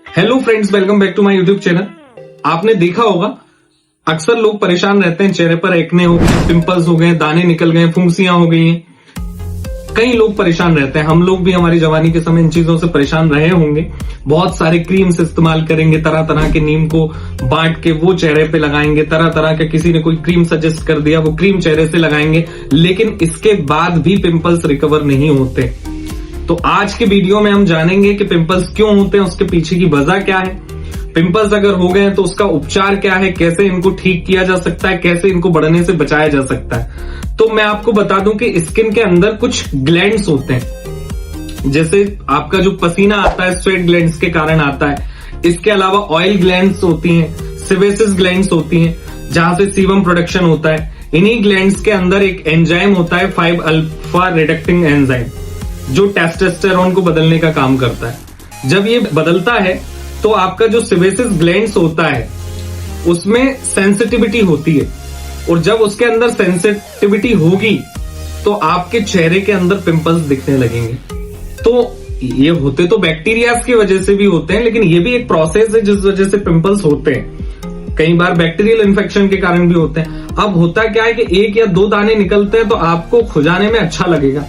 Hello friends, welcome back to my YouTube channel. आपने देखा होगा अक्सर लोग परेशान रहते हैं, चेहरे पर एक्ने हो गए, पिंपल्स हो गए, दाने निकल गए, फुंसियां हो गई हैं। कई लोग परेशान रहते हैं। हम लोग भी हमारी जवानी के समय इन चीजों से परेशान रहे होंगे। बहुत सारे क्रीम्स इस्तेमाल करेंगे, तरह तरह के नीम को बांट के वो चेहरे पे लगाएंगे, तरह तरह के किसी ने कोई क्रीम सजेस्ट कर दिया वो क्रीम चेहरे से लगाएंगे, लेकिन इसके बाद भी पिंपल्स रिकवर नहीं होते। तो आज के वीडियो में हम जानेंगे कि पिंपल्स क्यों होते हैं, उसके पीछे की वजह क्या है, पिंपल्स अगर हो गए तो उसका उपचार क्या है, कैसे इनको ठीक किया जा सकता है, कैसे इनको बढ़ने से बचाया जा सकता है। तो मैं आपको बता दूं कि स्किन के अंदर कुछ ग्लैंड्स होते हैं, जैसे आपका जो पसीना आता है स्वेट ग्लैंड्स के कारण आता है। इसके अलावा ऑयल ग्लैंड्स होती हैं, सेबेसिस ग्लैंड्स होती हैं, जहां से सीबम प्रोडक्शन होता है। इन्हीं ग्लैंड्स के अंदर एक एंजाइम होता है 5-अल्फा रिडक्टिंग एंजाइम, जो टेस्टोस्टेरोन को बदलने का काम करता है। जब ये बदलता है तो आपका जो सेबेसिस ग्लैंड्स होता है उसमें सेंसिटिविटी होती है, और जब उसके अंदर सेंसिटिविटी होगी तो आपके चेहरे के अंदर पिंपल्स दिखने लगेंगे। तो ये होते तो बैक्टीरिया की वजह से भी होते हैं, लेकिन ये भी एक प्रोसेस है जिस वजह से पिंपल्स होते हैं। कई बार बैक्टीरियल इन्फेक्शन के कारण भी होते हैं। अब होता क्या है कि 1 या 2 दाने निकलते हैं तो आपको खुजाने में अच्छा लगेगा,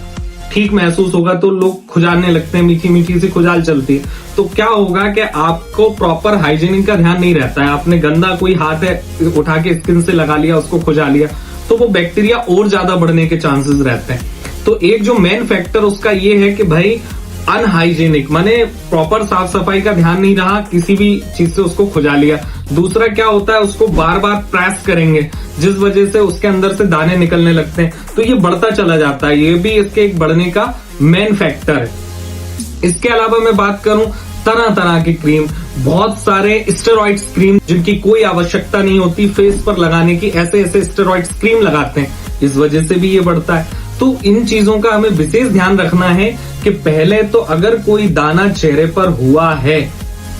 ठीक महसूस होगा, तो लोग खुजाने लगते हैं, मीठी मीठी सी खुजाल चलती है। तो क्या होगा कि आपको प्रॉपर हाइजीनिक का ध्यान नहीं रहता है, आपने गंदा कोई हाथ है उठा के स्किन से लगा लिया, उसको खुजा लिया, तो वो बैक्टीरिया और ज्यादा बढ़ने के चांसेस रहते हैं। तो एक जो मेन फैक्टर उसका ये है कि भाई अनहाइजीनिक माने प्रॉपर साफ सफाई का ध्यान नहीं रहा, किसी भी चीज से उसको खुजा लिया। दूसरा क्या होता है, उसको बार बार प्रेस करेंगे जिस वजह से उसके अंदर से दाने निकलने लगते हैं, तो ये बढ़ता चला जाता है। ये भी इसके एक बढ़ने का मेन फैक्टर है। इसके अलावा मैं बात करूं तरह तरह की क्रीम, बहुत सारे स्टेरॉइड्स क्रीम जिनकी कोई आवश्यकता नहीं होती फेस पर लगाने की, ऐसे ऐसे स्टेरॉइड्स क्रीम लगाते हैं, इस वजह से भी ये बढ़ता है। तो इन चीजों का हमें विशेष ध्यान रखना है कि पहले तो अगर कोई दाना चेहरे पर हुआ है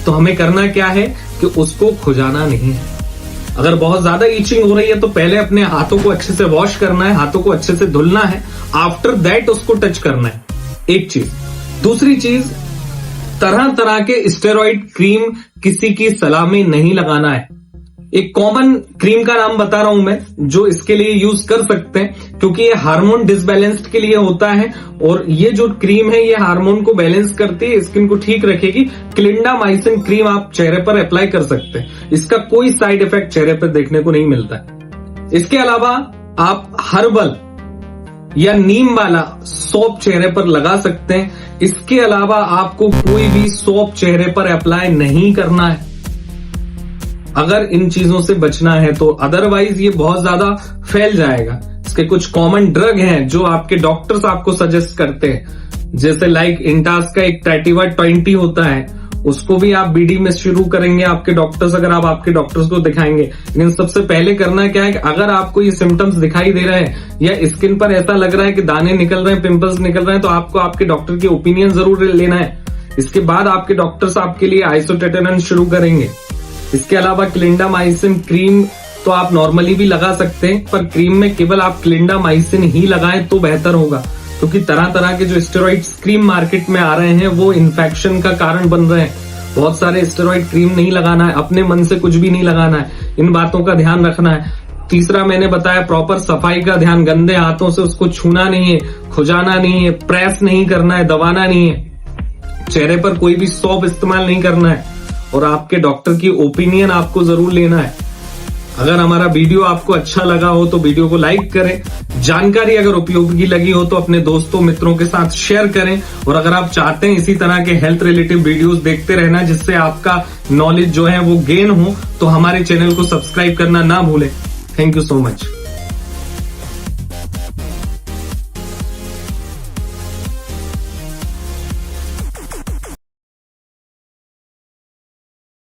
तो हमें करना क्या है कि उसको खुजाना नहीं है। अगर बहुत ज्यादा ईचिंग हो रही है तो पहले अपने हाथों को अच्छे से वॉश करना है, हाथों को अच्छे से धुलना है, आफ्टर दैट उसको टच करना है, एक चीज। दूसरी चीज, तरह तरह के स्टेरॉइड क्रीम किसी की सलाह में नहीं लगाना है। एक कॉमन क्रीम का नाम बता रहा हूं मैं, जो इसके लिए यूज कर सकते हैं, क्योंकि ये हार्मोन डिसबैलेंस्ड के लिए होता है, और ये जो क्रीम है ये हार्मोन को बैलेंस करती है, स्किन को ठीक रखेगी। क्लिंडामाइसिन क्रीम आप चेहरे पर अप्लाई कर सकते हैं, इसका कोई साइड इफेक्ट चेहरे पर देखने को नहीं मिलता है। इसके अलावा आप हर्बल या नीम वाला सोप चेहरे पर लगा सकते हैं। इसके अलावा आपको कोई भी सोप चेहरे पर अप्लाई नहीं करना है अगर इन चीजों से बचना है तो, अदरवाइज ये बहुत ज्यादा फैल जाएगा। इसके कुछ कॉमन ड्रग हैं जो आपके डॉक्टर्स आपको सजेस्ट करते हैं, जैसे लाइक इंटास का एक टैटिवा 20 होता है, उसको भी आप बीडी में शुरू करेंगे आपके डॉक्टर्स, अगर आप आपके डॉक्टर्स को दिखाएंगे। लेकिन सबसे पहले करना क्या है कि अगर आपको ये सिम्टम्स दिखाई दे रहे हैं या स्किन पर ऐसा लग रहा है कि दाने निकल रहे हैं, पिंपल्स निकल रहे हैं, तो आपको आपके डॉक्टर की ओपिनियन जरूर लेना है। इसके बाद आपके डॉक्टर्स आपके लिए आइसोटेटेनन शुरू करेंगे। इसके अलावा क्लिंडामाइसिन क्रीम तो आप नॉर्मली भी लगा सकते हैं, पर क्रीम में केवल आप क्लिंडामाइसिन ही लगाएं तो बेहतर होगा, क्योंकि तरह तरह के जो स्टेरॉइड्स क्रीम मार्केट में आ रहे हैं वो इन्फेक्शन का कारण बन रहे हैं। बहुत सारे स्टेरॉइड क्रीम नहीं लगाना है, अपने मन से कुछ भी नहीं लगाना है, इन बातों का ध्यान रखना है। तीसरा मैंने बताया प्रॉपर सफाई का ध्यान, गंदे हाथों से उसको छूना नहीं है, खुजाना नहीं है, प्रेस नहीं करना है, दबाना नहीं है, चेहरे पर कोई भी सोप इस्तेमाल नहीं करना है, और आपके डॉक्टर की ओपिनियन आपको जरूर लेना है। अगर हमारा वीडियो आपको अच्छा लगा हो तो वीडियो को लाइक करें, जानकारी अगर उपयोगी लगी हो तो अपने दोस्तों मित्रों के साथ शेयर करें, और अगर आप चाहते हैं इसी तरह के हेल्थ रिलेटेड वीडियोस देखते रहना जिससे आपका नॉलेज जो है वो गेन हो, तो हमारे चैनल को सब्सक्राइब करना ना भूलें। Thank you so much.